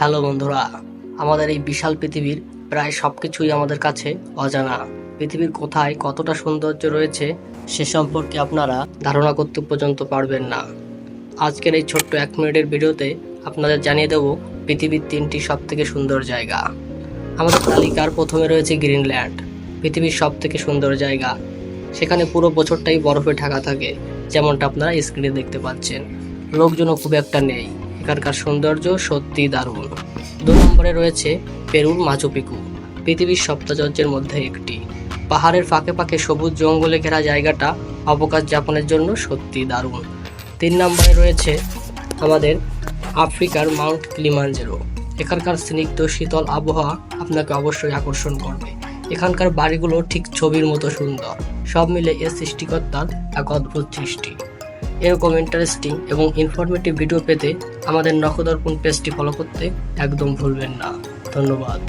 Hello বন্ধুরা, আমাদের এই বিশাল পৃথিবীর প্রায় সবকিছুই আমাদের কাছে অজানা। পৃথিবীর কোথায় কতটা সৌন্দর্য রয়েছে সে সম্পর্কে আপনারা ধারণা করতে পর্যন্ত পারবেন না। আজকের এই ছোট্ট 1 মিনিটের ভিডিওতে আপনাদের জানিয়ে দেব পৃথিবীর 3টি সবথেকে সুন্দর জায়গা। আমাদের তালিকার প্রথমে রয়েছে গ্রিনল্যান্ড, পৃথিবীর সবথেকে সুন্দর জায়গা। সেখানে পুরো বছরটাই বরফে ঢাকা থাকে, যেমনটা আপনারা স্ক্রিনে দেখতে পাচ্ছেন। লোকজনও খুব একটা নেই, এখানকার সৌন্দর্য সত্যি দারুণ। 2 নম্বরে রয়েছে পেরুর মাচু পিকু, পৃথিবীর সপ্তাচার্যের মধ্যে একটি। পাহাড়ের ফাঁকে ফাঁকে সবুজ জঙ্গলে ঘেরা জায়গাটা অবকাশ যাপনের জন্য সত্যি দারুণ। 3 নম্বরে রয়েছে আমাদের আফ্রিকার মাউন্ট কিলিমাঞ্জারো। এখানকার স্নিগ্ধ শীতল আবহাওয়া আপনাকে অবশ্যই আকর্ষণ করবে। এখানকার বাড়িগুলো ঠিক ছবির মতো সুন্দর। সব মিলে এর সৃষ্টিকর্তার এক অদ্ভুত সৃষ্টি। এরকম ইন্টারেস্টিং এবং ইনফরমেটিভ ভিডিও পেতে আমাদের নখদর্পণ পেজটি ফলো করতে একদম ভুলবেন না। ধন্যবাদ।